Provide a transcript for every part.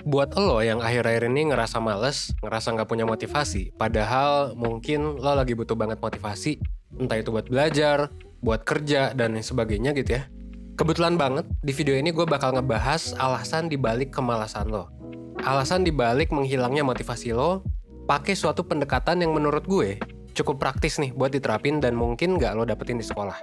Buat lo yang akhir-akhir ini ngerasa males, ngerasa nggak punya motivasi, padahal mungkin lo lagi butuh banget motivasi, entah itu buat belajar, buat kerja, dan lain sebagainya gitu ya. Kebetulan banget, di video ini gue bakal ngebahas alasan dibalik kemalasan lo. Alasan dibalik menghilangnya motivasi lo, pakai suatu pendekatan yang menurut gue cukup praktis nih buat diterapin dan mungkin nggak lo dapetin di sekolah.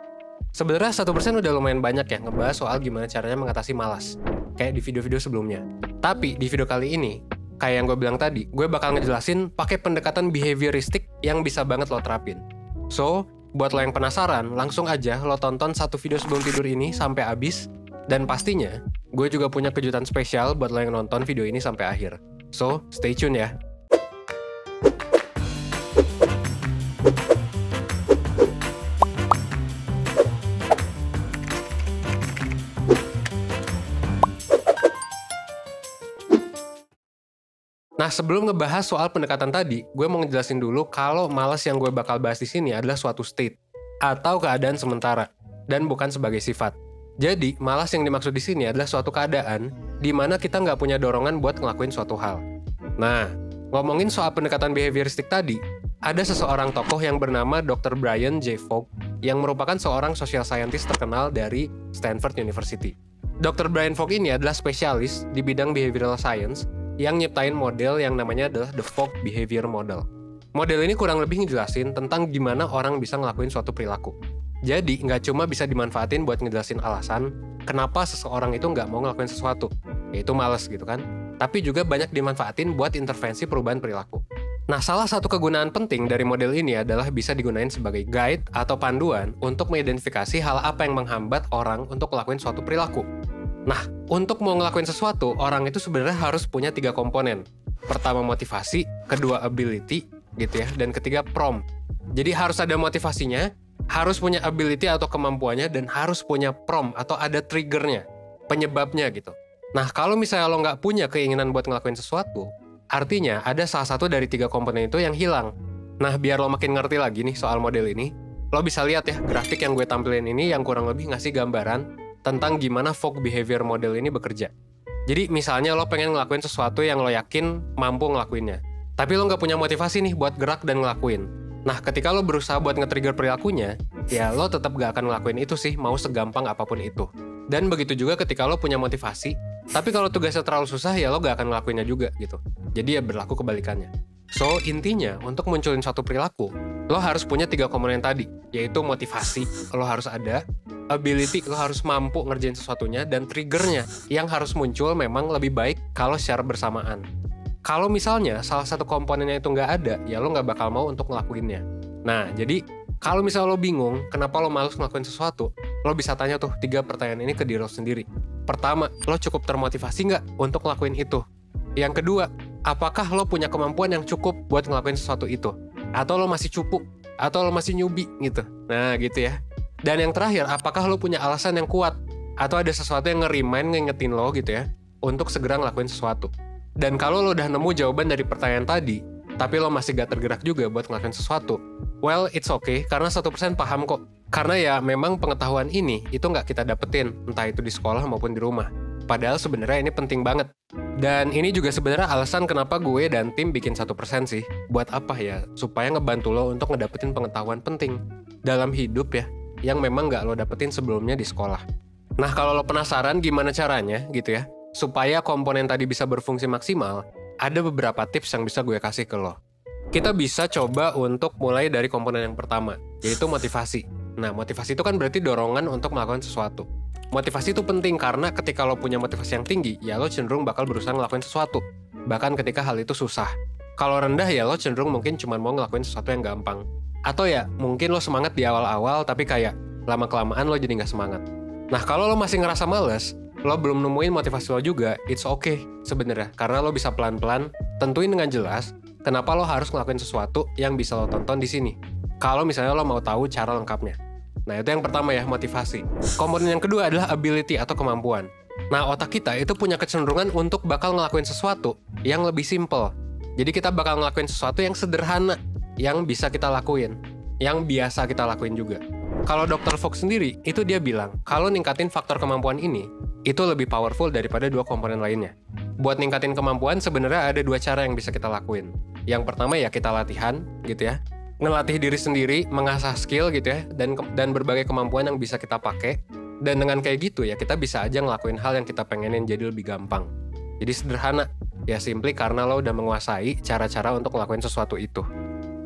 Sebenarnya 1% udah lumayan banyak ya ngebahas soal gimana caranya mengatasi malas, kayak di video-video sebelumnya. Tapi di video kali ini, kayak yang gue bilang tadi, gue bakal ngejelasin pakai pendekatan behavioristik yang bisa banget lo terapin. So, buat lo yang penasaran, langsung aja lo tonton satu video sebelum tidur ini sampai habis. Dan pastinya, gue juga punya kejutan spesial buat lo yang nonton video ini sampai akhir. So, stay tune ya. Nah, sebelum ngebahas soal pendekatan tadi, gue mau ngejelasin dulu kalau malas yang gue bakal bahas di sini adalah suatu state atau keadaan sementara dan bukan sebagai sifat. Jadi, malas yang dimaksud di sini adalah suatu keadaan di mana kita nggak punya dorongan buat ngelakuin suatu hal. Nah, ngomongin soal pendekatan behavioristik tadi, ada seseorang tokoh yang bernama Dr. Brian J. Fogg yang merupakan seorang social scientist terkenal dari Stanford University. Dr. Brian Fogg ini adalah spesialis di bidang behavioral science yang nyiptain model yang namanya adalah The Fogg Behavior Model. Model ini kurang lebih ngejelasin tentang gimana orang bisa ngelakuin suatu perilaku. Jadi, nggak cuma bisa dimanfaatin buat ngejelasin alasan kenapa seseorang itu nggak mau ngelakuin sesuatu, yaitu malas gitu kan, tapi juga banyak dimanfaatin buat intervensi perubahan perilaku. Nah, salah satu kegunaan penting dari model ini adalah bisa digunain sebagai guide atau panduan untuk mengidentifikasi hal apa yang menghambat orang untuk ngelakuin suatu perilaku. Nah, untuk mau ngelakuin sesuatu, orang itu sebenarnya harus punya 3 komponen. Pertama motivasi, kedua ability, gitu ya, dan ketiga prompt. Jadi harus ada motivasinya, harus punya ability atau kemampuannya, dan harus punya prompt atau ada triggernya, penyebabnya gitu. Nah, kalau misalnya lo nggak punya keinginan buat ngelakuin sesuatu, artinya ada salah satu dari 3 komponen itu yang hilang. Nah, biar lo makin ngerti lagi nih soal model ini, lo bisa lihat ya grafik yang gue tampilin ini yang kurang lebih ngasih gambaran tentang gimana Fogg Behavior Model ini bekerja. Jadi misalnya lo pengen ngelakuin sesuatu yang lo yakin mampu ngelakuinnya, tapi lo nggak punya motivasi nih buat gerak dan ngelakuin. Nah, ketika lo berusaha buat nge-trigger perilakunya, ya lo tetap gak akan ngelakuin itu sih, mau segampang apapun itu. Dan begitu juga ketika lo punya motivasi, tapi kalau tugasnya terlalu susah, ya lo gak akan ngelakuinnya juga gitu. Jadi ya berlaku kebalikannya. So, intinya, untuk munculin suatu perilaku, lo harus punya 3 komponen tadi, yaitu motivasi, lo harus ada, ability, lo harus mampu ngerjain sesuatunya, dan triggernya yang harus muncul memang lebih baik kalau secara bersamaan. Kalau misalnya salah satu komponennya itu nggak ada, ya lo nggak bakal mau untuk ngelakuinnya. Nah, jadi kalau misalnya lo bingung kenapa lo malas ngelakuin sesuatu, lo bisa tanya tuh 3 pertanyaan ini ke diri lo sendiri. Pertama, lo cukup termotivasi nggak untuk ngelakuin itu? Yang kedua, apakah lo punya kemampuan yang cukup buat ngelakuin sesuatu itu? Atau lo masih cupu? Atau lo masih newbie gitu? Nah, gitu ya. Dan yang terakhir, apakah lo punya alasan yang kuat? Atau ada sesuatu yang ngingetin lo gitu ya, untuk segera ngelakuin sesuatu. Dan kalau lo udah nemu jawaban dari pertanyaan tadi, tapi lo masih gak tergerak juga buat ngelakuin sesuatu, well, it's okay, karena 1% paham kok. Karena ya memang pengetahuan ini, itu gak kita dapetin, entah itu di sekolah maupun di rumah. Padahal sebenarnya ini penting banget. Dan ini juga sebenarnya alasan kenapa gue dan tim bikin 1% sih. Buat apa ya? Supaya ngebantu lo untuk ngedapetin pengetahuan penting dalam hidup ya, yang memang gak lo dapetin sebelumnya di sekolah. Nah, kalau lo penasaran gimana caranya gitu ya, supaya komponen tadi bisa berfungsi maksimal, ada beberapa tips yang bisa gue kasih ke lo. Kita bisa coba untuk mulai dari komponen yang pertama, yaitu motivasi. Nah, motivasi itu kan berarti dorongan untuk melakukan sesuatu. Motivasi itu penting karena ketika lo punya motivasi yang tinggi, ya lo cenderung bakal berusaha ngelakuin sesuatu. Bahkan ketika hal itu susah. Kalau rendah ya lo cenderung mungkin cuma mau ngelakuin sesuatu yang gampang. Atau ya mungkin lo semangat di awal-awal tapi kayak lama-kelamaan lo jadi nggak semangat. Nah, kalau lo masih ngerasa males, lo belum nemuin motivasi lo juga, it's okay sebenarnya. Karena lo bisa pelan-pelan tentuin dengan jelas kenapa lo harus ngelakuin sesuatu yang bisa lo tonton di sini. Kalau misalnya lo mau tahu cara lengkapnya. Nah, itu yang pertama ya, motivasi. Komponen yang kedua adalah ability atau kemampuan. Nah, otak kita itu punya kecenderungan untuk bakal ngelakuin sesuatu yang lebih simple. Jadi kita bakal ngelakuin sesuatu yang sederhana, yang bisa kita lakuin, yang biasa kita lakuin juga. Kalau Dr. Fogg sendiri, itu dia bilang, kalau ningkatin faktor kemampuan ini, itu lebih powerful daripada 2 komponen lainnya. Buat ningkatin kemampuan sebenarnya ada 2 cara yang bisa kita lakuin. Yang pertama ya kita latihan gitu ya. Ngelatih diri sendiri, mengasah skill gitu ya, dan berbagai kemampuan yang bisa kita pakai. Dan dengan kayak gitu ya kita bisa aja ngelakuin hal yang kita pengenin jadi lebih gampang. Jadi sederhana, ya simply karena lo udah menguasai cara-cara untuk ngelakuin sesuatu itu.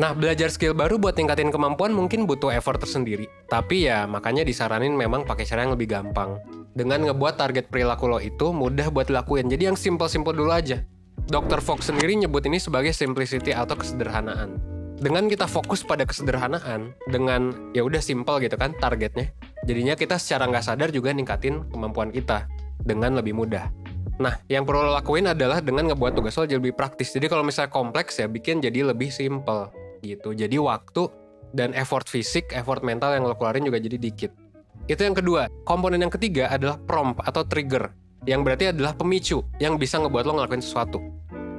Nah, belajar skill baru buat tingkatin kemampuan mungkin butuh effort tersendiri. Tapi ya makanya disaranin memang pakai cara yang lebih gampang. Dengan ngebuat target perilaku lo itu mudah buat dilakuin. Jadi yang simple-simple dulu aja. Dr. Fox sendiri nyebut ini sebagai simplicity atau kesederhanaan. Dengan kita fokus pada kesederhanaan, dengan ya udah simple gitu kan targetnya. Jadinya kita secara nggak sadar juga ningkatin kemampuan kita dengan lebih mudah. Nah, yang perlu lo lakuin adalah dengan ngebuat tugas lo jadi lebih praktis. Jadi kalau misalnya kompleks ya bikin jadi lebih simple gitu. Jadi waktu dan effort fisik, effort mental yang lo keluarin juga jadi dikit. Itu yang kedua. Komponen yang ketiga adalah prompt atau trigger, yang berarti adalah pemicu yang bisa ngebuat lo ngelakuin sesuatu.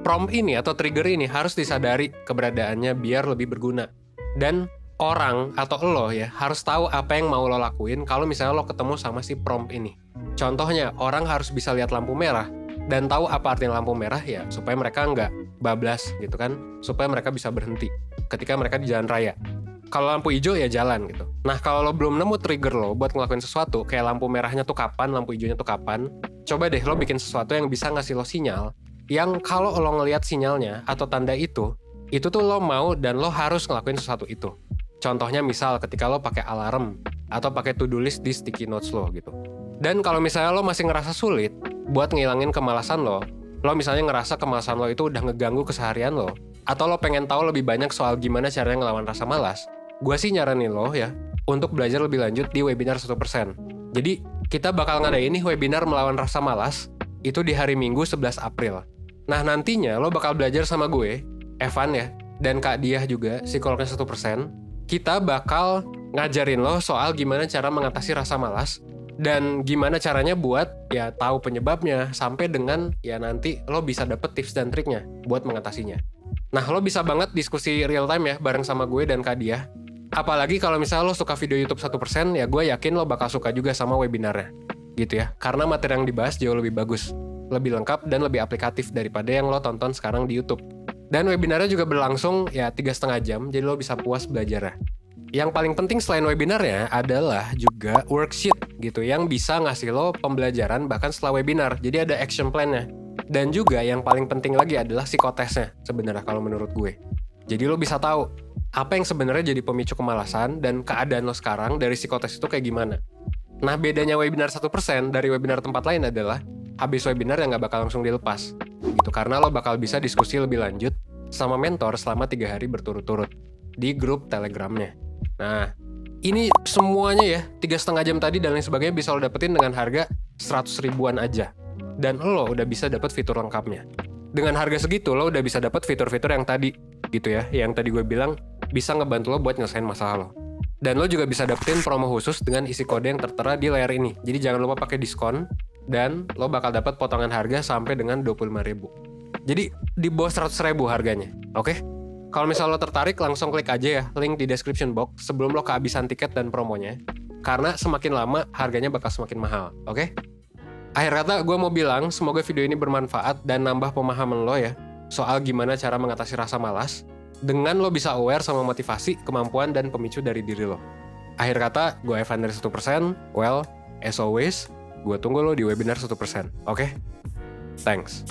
Prompt ini atau trigger ini harus disadari keberadaannya biar lebih berguna. Dan orang atau lo ya harus tahu apa yang mau lo lakuin kalau misalnya lo ketemu sama si prompt ini. Contohnya, orang harus bisa lihat lampu merah dan tahu apa artinya lampu merah ya supaya mereka nggak bablas gitu kan, supaya mereka bisa berhenti ketika mereka di jalan raya. Kalau lampu hijau ya jalan gitu. Nah, kalau lo belum nemu trigger lo buat ngelakuin sesuatu, kayak lampu merahnya tuh kapan, lampu hijaunya tuh kapan, coba deh lo bikin sesuatu yang bisa ngasih lo sinyal, yang kalau lo ngelihat sinyalnya atau tanda itu tuh lo mau dan lo harus ngelakuin sesuatu itu. Contohnya misal ketika lo pakai alarm atau pakai to-do list di sticky notes lo gitu. Dan kalau misalnya lo masih ngerasa sulit buat ngilangin kemalasan lo misalnya ngerasa kemalasan lo itu udah ngeganggu keseharian lo, atau lo pengen tahu lebih banyak soal gimana caranya ngelawan rasa malas, gue sih nyaranin lo ya untuk belajar lebih lanjut di webinar 1%. Jadi kita bakal ngadain nih webinar melawan rasa malas itu di hari Minggu 11 April. Nah nantinya lo bakal belajar sama gue, Evan ya, dan Kak Diah juga, psikolognya 1%. Kita bakal ngajarin lo soal gimana cara mengatasi rasa malas dan gimana caranya buat ya tahu penyebabnya sampai dengan ya nanti lo bisa dapet tips dan triknya buat mengatasinya. Nah lo bisa banget diskusi real time ya bareng sama gue dan Kak Diah. Apalagi kalau misalnya lo suka video YouTube 1%, ya gue yakin lo bakal suka juga sama webinarnya gitu ya. Karena materi yang dibahas jauh lebih bagus, lebih lengkap dan lebih aplikatif daripada yang lo tonton sekarang di YouTube. Dan webinarnya juga berlangsung ya 3,5 jam, jadi lo bisa puas belajarnya. Yang paling penting selain webinarnya adalah juga worksheet gitu yang bisa ngasih lo pembelajaran bahkan setelah webinar. Jadi ada action plan-nya. Dan juga yang paling penting lagi adalah psikotesnya sebenarnya kalau menurut gue. Jadi lo bisa tahu apa yang sebenarnya jadi pemicu kemalasan dan keadaan lo sekarang dari psikotes itu kayak gimana. Nah bedanya webinar 1% dari webinar tempat lain adalah habis webinar yang nggak bakal langsung dilepas. Gitu, karena lo bakal bisa diskusi lebih lanjut sama mentor selama 3 hari berturut-turut di grup Telegramnya. Nah, ini semuanya ya 3,5 jam tadi dan lain sebagainya bisa lo dapetin dengan harga 100 ribuan aja. Dan lo udah bisa dapet fitur lengkapnya. Dengan harga segitu lo udah bisa dapet fitur-fitur yang tadi gitu ya, yang tadi gue bilang bisa ngebantu lo buat nyelesain masalah lo. Dan lo juga bisa dapetin promo khusus dengan isi kode yang tertera di layar ini. Jadi jangan lupa pakai diskon dan lo bakal dapat potongan harga sampai dengan 25.000. Jadi di bawah 100.000 harganya. Oke? Kalau misalnya lo tertarik langsung klik aja ya link di description box sebelum lo kehabisan tiket dan promonya. Karena semakin lama harganya bakal semakin mahal. Oke? Akhir kata gue mau bilang semoga video ini bermanfaat dan nambah pemahaman lo ya soal gimana cara mengatasi rasa malas dengan lo bisa aware sama motivasi, kemampuan, dan pemicu dari diri lo. Akhir kata, gue Evan dari 1%. Well, as always, gue tunggu lo di webinar 1%. Oke? Thanks.